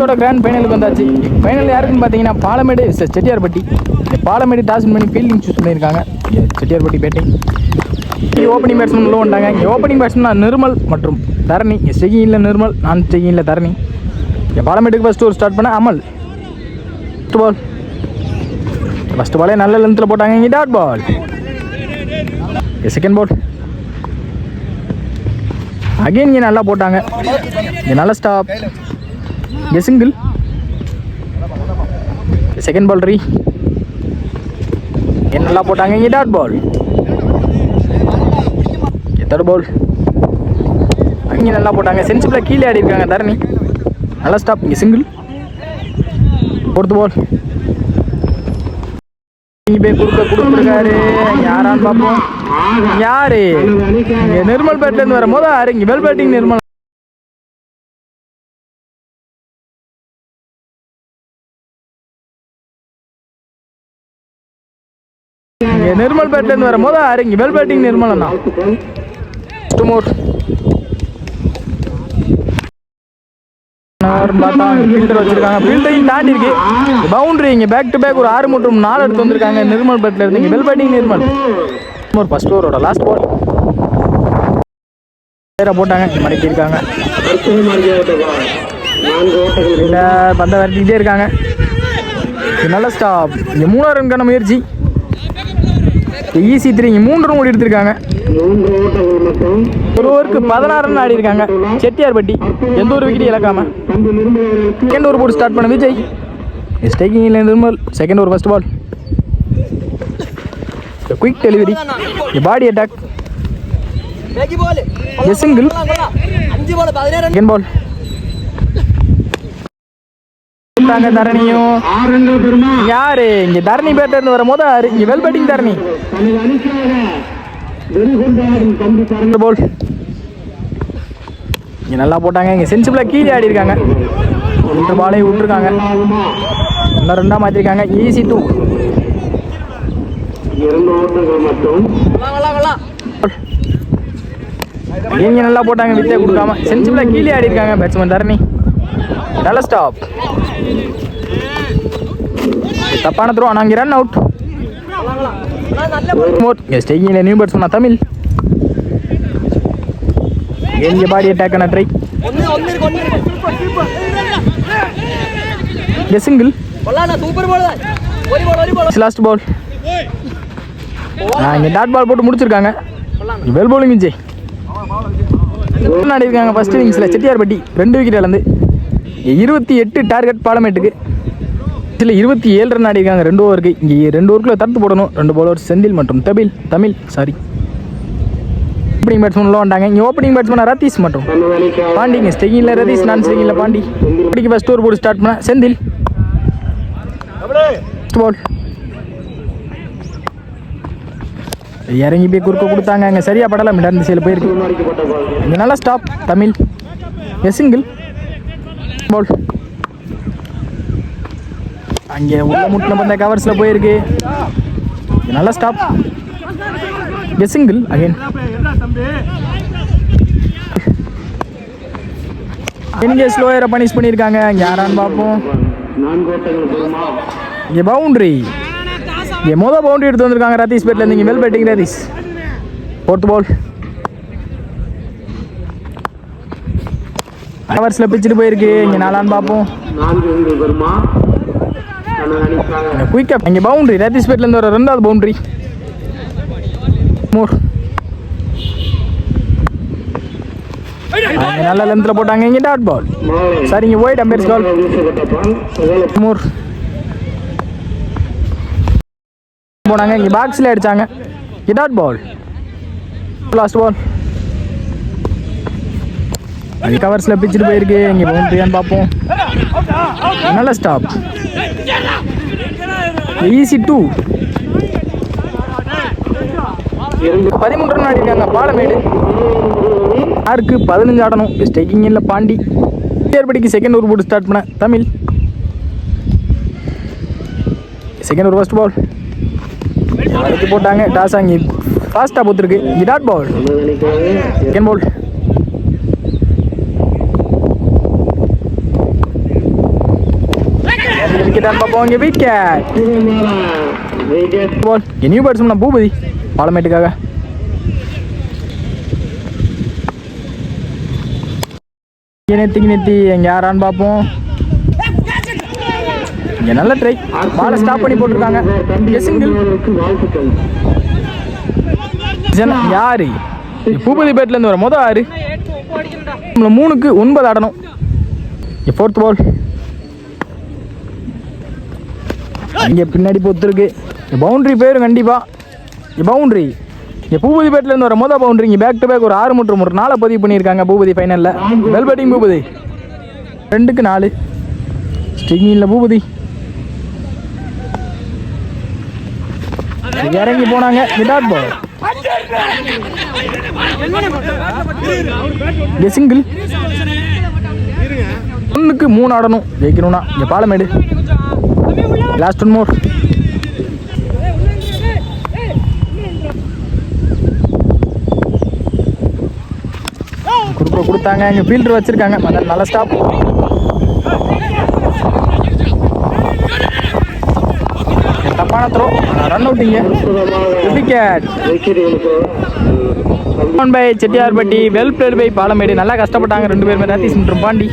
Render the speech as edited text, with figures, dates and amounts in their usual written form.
மேட்சோட கிராண்ட் ஃபைனலுக்கு வந்தாச்சு. ஃபைனல் யாருக்குன்னு பார்த்தீங்கன்னா பாலமேடு செட்டியார்பட்டி. பாலமேடு டாஸ் பண்ணி ஃபீல்டிங் சூஸ் பண்ணியிருக்காங்க. செட்டியார்பட்டி பேட்டிங். ஓப்பனிங் பேட்ஸ்மேன் உள்ள வந்தாங்க. இங்கே ஓப்பனிங் பேட்ஸ்மேன் நிர்மல் மற்றும் தரணி. இங்கே ஸ்டெக்கிங்கில் நிர்மல், நான் ஸ்டெக்கிங்கில் தரணி. இங்கே பாலமேட்டுக்கு ஃபஸ்ட்டு ஒரு ஸ்டார்ட் பண்ண அமல். ஃபஸ்ட் பாலே நல்ல லென்த்தில் போட்டாங்க. இங்கே dot ball. Second ball again இங்கே நல்லா போட்டாங்க. இங்கே நல்ல ஸ்டாப். இங்கே சிங்கிள். செகண்ட் பால் ரீ. இங்கே நல்லா போட்டாங்க. இங்கே டாட் பால். தேர்ட் பால் இங்கே நல்லா போட்டாங்க. சென்சிபிளாக கீழே ஆடி இருக்காங்க தரணி. நல்லா ஸ்டாப். இங்கே சிங்கிள். ஃபோர்த் பால் இங்கே போய் கொடுத்துருக்காரு. யாரான்னு பார்ப்போம். யாரு இங்கே நிர்மல் பேட்லேருந்து வரும்போது யாரு இங்கே வெல் பேட்டிங் நிர்மல். இங்கே நிர்மல் பேட்லேருந்து வரும்போது யாரு இங்கே வெல் பேட்டிங் நிர்மல் அண்ணா. டூ மோர் வச்சிருக்காங்க. ஃபீல்டையும் தாண்டி இருக்கு. பவுண்டரி இங்கே பேக் டு பேக் ஒரு 6 மற்றும் 4 எடுத்து வந்திருக்காங்க நிர்மல் பேட்ல இருந்து. இங்கே வெல் பேட்டிங் நிர்மல். ஃபர்ஸ்ட் ஓவரோட லாஸ்ட் பால் போட்டாங்க. மடக்கி இருக்காங்க. பந்த விரட்டிக்கிட்டே இருக்காங்க. நல்ல ஸ்டாப். இங்கே 3 ரன்கான முயற்சி. ஈசி 3 இங்கே 3 ரன் ஓடி எடுத்திருக்காங்க. ஒரு ஓவருக்கு 16 ரன் ஆடி இருக்காங்க செட்டியார்பட்டி. எந்த ஒரு விக்கெட் இழக்காம. செகண்ட் ஓவர் போட்டு ஸ்டார்ட் பண்ண விஜய். ஸ்டேக்கிங்கில் Nirmal. Second over first ball. Quick delivery. Body attack. Single. Second ball தரணியும் யாரு இங்க தரணி பேட்ல இருந்து வரும்போது இங்க வெல் பேட்டிங் தரணி. பால் இங்க நல்லா போட்டாங்க. இங்க சென்சிபிளா கீழே ஆடி இருக்காங்க. இந்த பாலை விட்டுருக்காங்க. இன்னும் 2 மாத்திருக்காங்க. ஈஸி 2. இங்க நல்லா போட்டாங்க. வித்தே கொடுக்காம சென்சிபிளா கீழே ஆடி இருக்காங்க பேட்ஸ்மேன் தரணி. நல்ல ஸ்டாப். தப்பான த்ரோ. ஆனால் இங்கே ரன் அவுட். ஸ்டேக்கிங்கில் நியூ பேட்ஸ்மேன் தமிழ். இங்கே பாடி அட்டாக் ஆன ட்ரை. சிங்கிள். Last ball. இங்கே டாட் பால் போட்டு முடிச்சிருக்காங்க. Well bowling Vijay. ஆடி இருக்காங்க ஃபர்ஸ்ட் இன்னிங்ஸில் செட்டியார்பட்டி 2 விக்கெட் இழந்து. 28 டார்கெட் பாலமேட்டுக்கு. இதில் 27 ரன் ஆடி இருக்காங்க 2 ஓவருக்கு. இங்கே 2 ஓவருக்குள்ள தடுத்து போடணும். 2 பவுலர் செந்தில் மற்றும் தமிழ் ஓப்பனிங் பேட்ஸ்மேன் உள்ள வந்தாங்க. இங்கே ஓப்பனிங் பேட்ஸ்மேன் ரதீஷ் மற்றும் பாண்டி. இங்கே ஸ்டெக்கிங்கில் ரதீஷ், நான் ஸ்டெக்கிங்கில் பாண்டி. இப்படிக்கு ஃபர்ஸ்ட் ஓவர் போட்டு ஸ்டார்ட் பண்ண செந்தில். பால் இறங்கி போய் குறுக்க கொடுத்தாங்க. அங்கே சரியா படலாம். மிடர் திசையில் போயிருக்கு. இங்கே நல்லா ஸ்டாப். தமிழ். சிங்கிள். பால் அங்கே உள்ள முட்டின பந்த கவர்ஸில் போயிருக்கு. நல்லா ஸ்டாப். Single again. இங்கே ஸ்லோயரை பனிஷ் பண்ணியிருக்காங்க. இங்கே யாரான்னு பார்ப்போம். இங்கே பவுண்டரி. இங்கே பவுண்டரி எடுத்து வந்திருக்காங்க ரதீஷ் பேட்லேருந்து. இங்கே well batting Ratheesh. Fourth ball கவர்ஸில் பிச்சுட்டு போயிருக்கு. இங்கே நாலான்னு பார்ப்போம். குயிக்கா இங்கே பவுண்டரி. ரதீஷ் பேட்லேருந்து வர 2வது பவுண்டரி. மோர் நல்ல லென்த்தில் போட்டாங்க. இங்கே டாட் பால். சார் இங்கே ஒயிட் அம்பேர்ஸ் கால். மோர் போனாங்க. இங்கே பாக்ஸில் அடித்தாங்க. இங்கே டாட் பால். லாஸ்ட் பால் அது கவர்ஸில் பிச்சுட்டு போயிருக்கு. இங்கே பவுண்டரியான்னு பார்ப்போம். நல்ல ஸ்டாப். ஈஸி 2. 13 ரன் ஆடிருக்காங்க பாலமேடு. 6க்கு 15 ஆடணும். ஸ்டேக்கிங் இல்லை பாண்டி. ஏற்படிக்கு செகண்ட் ஓவர் போட்டு ஸ்டார்ட் பண்ண Tamil. Second over first ball வரைக்கு போட்டாங்க. டாஸ் அங்கே ஃபாஸ்ட்டாக போத்துருக்கு. இங்கே டாட் பால். செகண்ட் பால் அடிச்சிட்டான்னு பார்ப்போம். இங்கே wicket ball. New batsman Bhoopathi பாலமேட்டுக்காக. நெத்தி எங்க யாரான்னு பார்ப்போம். இங்க நல்ல ட்ரை. பாலை ஸ்டாப் பண்ணி போட்டிருக்காங்க. யாரு பூபதி பேட்ல இருந்து வர மொதல் 6 3க்கு 9 ஆடணும். Fourth ball. இங்க பின்னாடி பொத்துருக்கு. பவுண்டரி பேரும் கண்டிப்பா பவுண்டரி. பூபதி பேட்ல இருந்து வர மொதல் பவுண்டரி. இங்க பேக் டு பேக் ஒரு 6 மற்றும் ஒரு 4 பதிவு பண்ணியிருக்காங்க பூபதி ஃபைனல்ல. Well batting Bhoopathi. 2க்கு 4 ஸ்ட்ரிங்கில் பூபதி இறங்கி போனாங்க. விடாட் பால். சிங்கிள். 1க்கு 3 ஆடணும் ஜெயிக்கணும்னா. இங்க பாலமேடு. லாஸ்ட் 1 மோர். கொடுத்தாங்க. இங்க ஃபீல்டர் வச்சிருக்காங்க. நல்ல ஸ்டாப். தப்பான த்ரோ. ரன் அவுட்டிங்க. Wicket by Chettiyarpatti. Well played by Palamedu. நல்லா கஷ்டப்பட்டாங்க 2 பேருமே. ராதீஷ் மற்றும் பாண்டி.